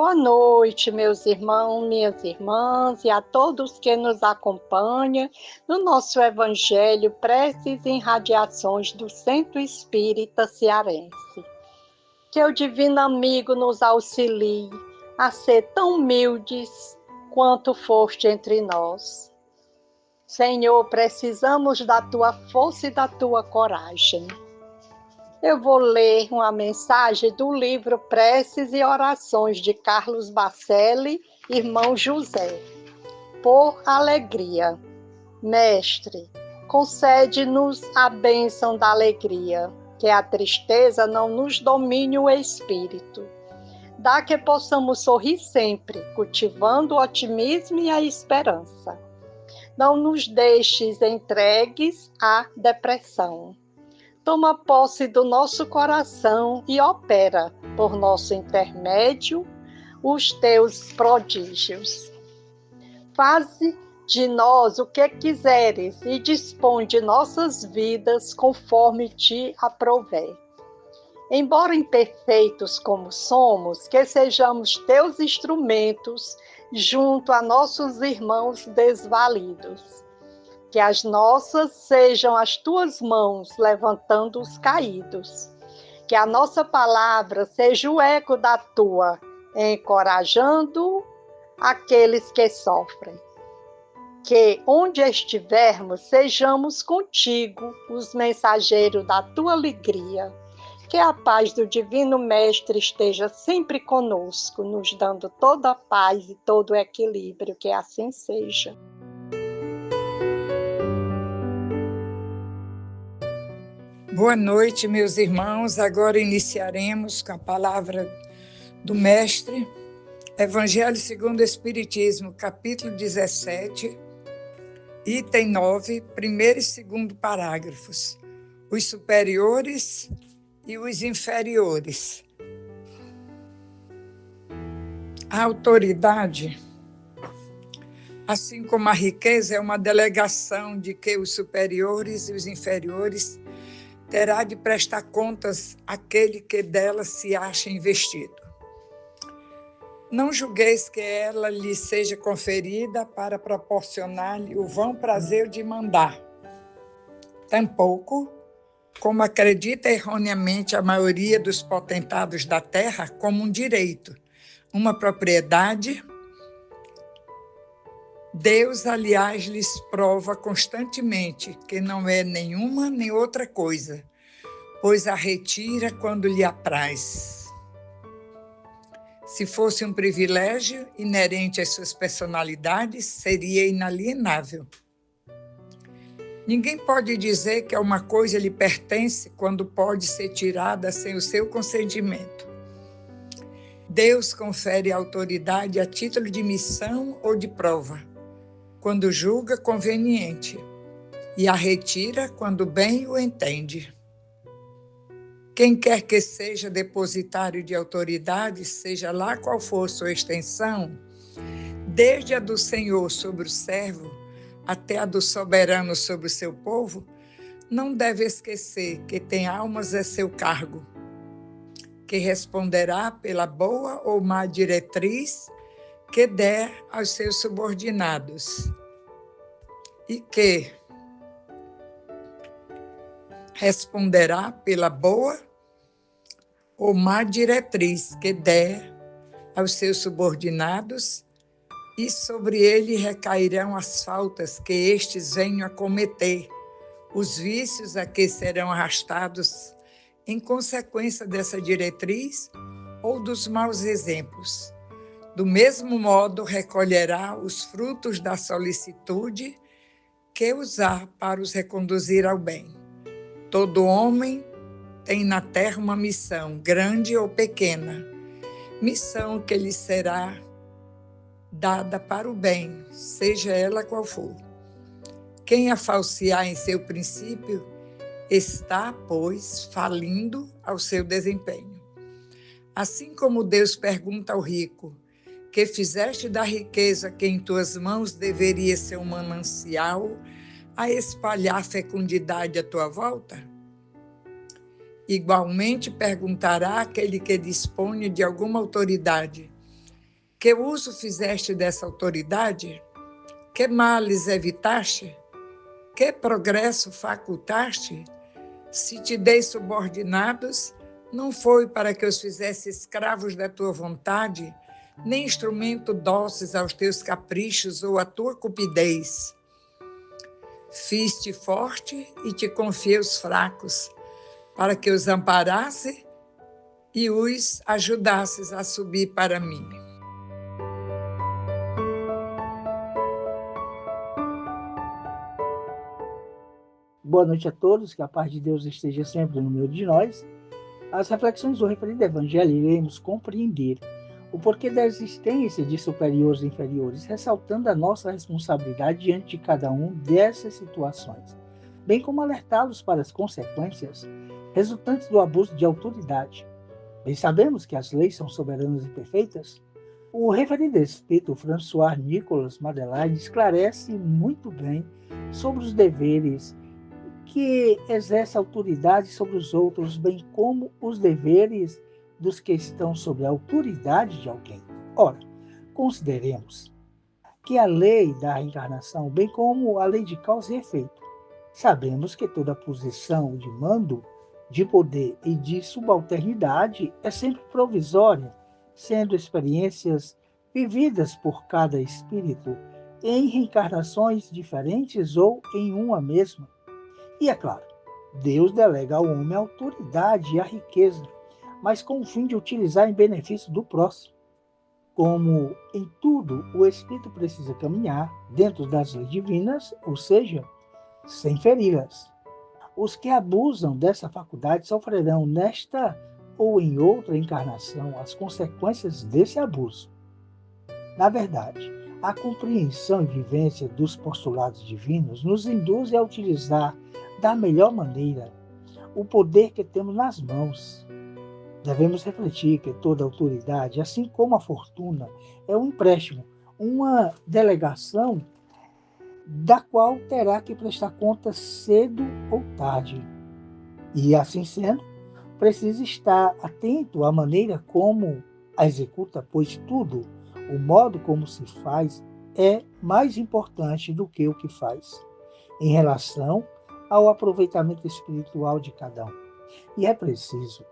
Boa noite, meus irmãos, minhas irmãs e a todos que nos acompanham no nosso Evangelho Preces e Radiações do Centro Espírita Cearense. Que o Divino Amigo nos auxilie a ser tão humildes quanto foste entre nós. Senhor, precisamos da tua força e da tua coragem. Eu vou ler uma mensagem do livro Preces e Orações de Carlos Bacelli, irmão José. Por alegria. Mestre, concede-nos a bênção da alegria, que a tristeza não nos domine o espírito. Dá que possamos sorrir sempre, cultivando o otimismo e a esperança. Não nos deixes entregues à depressão. Toma posse do nosso coração e opera, por nosso intermédio, os teus prodígios. Faze de nós o que quiseres e dispõe de nossas vidas conforme te aprouver. Embora imperfeitos como somos, que sejamos teus instrumentos junto a nossos irmãos desvalidos. Que as nossas sejam as tuas mãos levantando os caídos. Que a nossa palavra seja o eco da tua, encorajando aqueles que sofrem. Que onde estivermos, sejamos contigo, os mensageiros da tua alegria. Que a paz do Divino Mestre esteja sempre conosco, nos dando toda a paz e todo o equilíbrio, que assim seja. Boa noite, meus irmãos. Agora iniciaremos com a palavra do Mestre, Evangelho segundo o Espiritismo, capítulo 17, item 9, primeiro e segundo parágrafos. Os superiores e os inferiores. A autoridade, assim como a riqueza, é uma delegação de que os superiores e os inferiores terá de prestar contas àquele que dela se acha investido. Não julgueis que ela lhe seja conferida para proporcionar-lhe o vão prazer de mandar. Tampouco, como acredita erroneamente a maioria dos potentados da terra, como um direito, uma propriedade. Deus, aliás, lhes prova constantemente que não é nenhuma nem outra coisa, pois a retira quando lhe apraz. Se fosse um privilégio inerente às suas personalidades, seria inalienável. Ninguém pode dizer que uma coisa lhe pertence quando pode ser tirada sem o seu consentimento. Deus confere autoridade a título de missão ou de prova, quando julga conveniente, e a retira quando bem o entende. Quem quer que seja depositário de autoridade, seja lá qual for sua extensão, desde a do Senhor sobre o servo até a do soberano sobre o seu povo, não deve esquecer que tem almas a seu cargo, que responderá pela boa ou má diretriz que der aos seus subordinados, e que responderá pela boa ou má diretriz que der aos seus subordinados, e sobre ele recairão as faltas que estes venham a cometer, os vícios a que serão arrastados em consequência dessa diretriz ou dos maus exemplos. Do mesmo modo, recolherá os frutos da solicitude que usar para os reconduzir ao bem. Todo homem tem na terra uma missão, grande ou pequena, missão que lhe será dada para o bem, seja ela qual for. Quem a falsear em seu princípio está, pois, falindo ao seu desempenho. Assim como Deus pergunta ao rico: que fizeste da riqueza que em tuas mãos deveria ser um manancial a espalhar fecundidade à tua volta? Igualmente perguntará aquele que dispõe de alguma autoridade: Que uso fizeste dessa autoridade? Que males evitaste? Que progresso facultaste? Se te dei subordinados, não foi para que os fizesse escravos da tua vontade, nem instrumento dóceis aos teus caprichos ou à tua cupidez. Fiz-te forte e te confiei os fracos, para que os amparasse e os ajudasses a subir para mim. Boa noite a todos, que a paz de Deus esteja sempre no meio de nós. As reflexões do referido Evangelho iremos compreender o porquê da existência de superiores e inferiores, ressaltando a nossa responsabilidade diante de cada um dessas situações, bem como alertá-los para as consequências resultantes do abuso de autoridade. Bem sabemos que as leis são soberanas e perfeitas. O referido espírito François Nicolas Madeleine esclarece muito bem sobre os deveres que exerce autoridade sobre os outros, bem como os deveres dos que estão sob a autoridade de alguém. Ora, consideremos que a lei da reencarnação, bem como a lei de causa e efeito, sabemos que toda posição de mando, de poder e de subalternidade é sempre provisória, sendo experiências vividas por cada espírito em reencarnações diferentes ou em uma mesma. E é claro, Deus delega ao homem a autoridade e a riqueza, mas com o fim de utilizar em benefício do próximo. Como em tudo o espírito precisa caminhar dentro das leis divinas, ou seja, sem feri-las. Os que abusam dessa faculdade sofrerão nesta ou em outra encarnação as consequências desse abuso. Na verdade, a compreensão e vivência dos postulados divinos nos induz a utilizar da melhor maneira o poder que temos nas mãos. Devemos refletir que toda autoridade, assim como a fortuna, é um empréstimo, uma delegação da qual terá que prestar conta cedo ou tarde. E assim sendo, precisa estar atento à maneira como a executa, pois tudo, o modo como se faz, é mais importante do que o que faz, em relação ao aproveitamento espiritual de cada um. E é preciso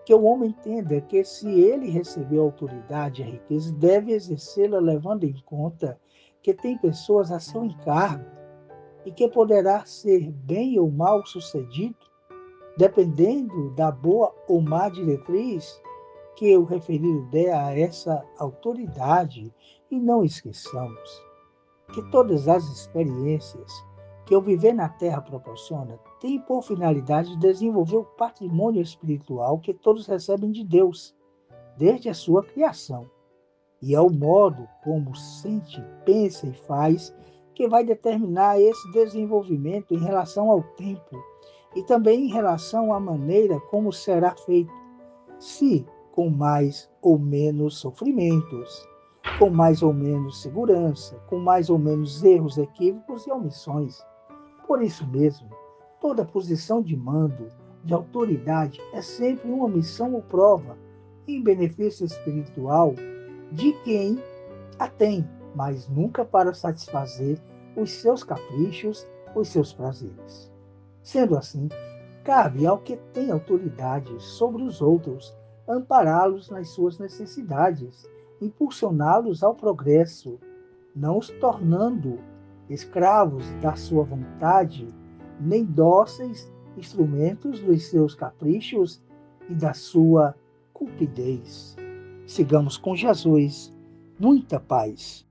que o homem entenda que, se ele recebeu a autoridade e a riqueza, deve exercê-la levando em conta que tem pessoas a seu encargo e que poderá ser bem ou mal sucedido, dependendo da boa ou má diretriz que o referido der a essa autoridade. E não esqueçamos que todas as experiências que o viver na Terra proporciona tem por finalidade desenvolver o patrimônio espiritual que todos recebem de Deus, desde a sua criação. E é o modo como sente, pensa e faz que vai determinar esse desenvolvimento em relação ao tempo e também em relação à maneira como será feito, se com mais ou menos sofrimentos, com mais ou menos segurança, com mais ou menos erros, equívocos e omissões. Por isso mesmo, toda posição de mando, de autoridade, é sempre uma missão ou prova em benefício espiritual de quem a tem, mas nunca para satisfazer os seus caprichos, os seus prazeres. Sendo assim, cabe ao que tem autoridade sobre os outros ampará-los nas suas necessidades, impulsioná-los ao progresso, não os tornando escravos da sua vontade, nem dóceis instrumentos dos seus caprichos e da sua cupidez. Sigamos com Jesus. Muita paz.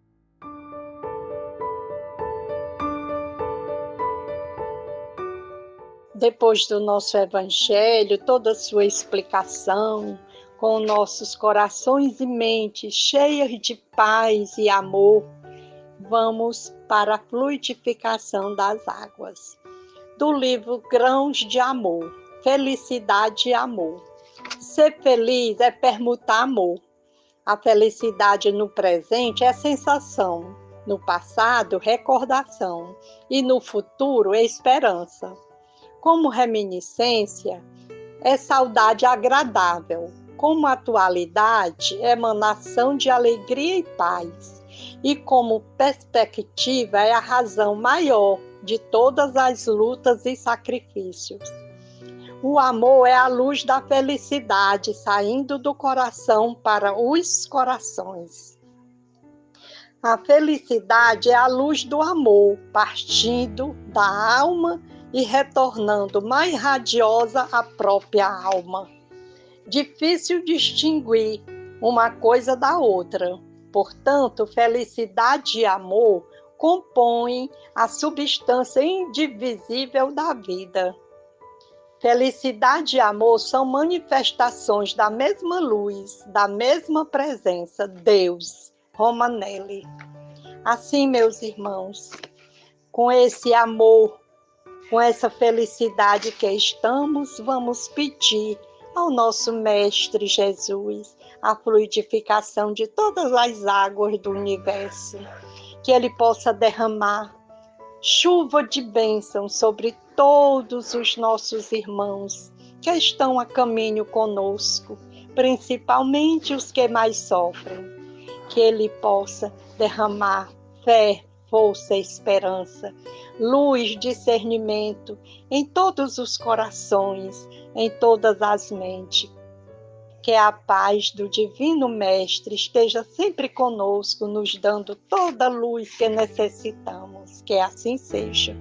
Depois do nosso Evangelho, toda a sua explicação, com nossos corações e mentes cheias de paz e amor, vamos para a fluidificação das águas. Do livro Grãos de Amor, Felicidade e Amor. Ser feliz é permutar amor. A felicidade no presente é sensação, no passado, recordação, e no futuro, esperança. Como reminiscência, é saudade agradável. como atualidade, emanação de alegria e paz, e como perspectiva é a razão maior de todas as lutas e sacrifícios. O amor é a luz da felicidade saindo do coração para os corações. A felicidade é a luz do amor partindo da alma e retornando mais radiosa à própria alma. Difícil distinguir uma coisa da outra. Portanto, felicidade e amor compõem a substância indivisível da vida. Felicidade e amor são manifestações da mesma luz, da mesma presença, Deus. Romanelli. Assim, meus irmãos, com esse amor, com essa felicidade que estamos, vamos pedir ao nosso Mestre Jesus a fluidificação de todas as águas do universo, que Ele possa derramar chuva de bênção sobre todos os nossos irmãos que estão a caminho conosco, principalmente os que mais sofrem. Que Ele possa derramar fé, força, esperança, luz, discernimento em todos os corações, em todas as mentes. Que a paz do Divino Mestre esteja sempre conosco, nos dando toda a luz que necessitamos. Que assim seja.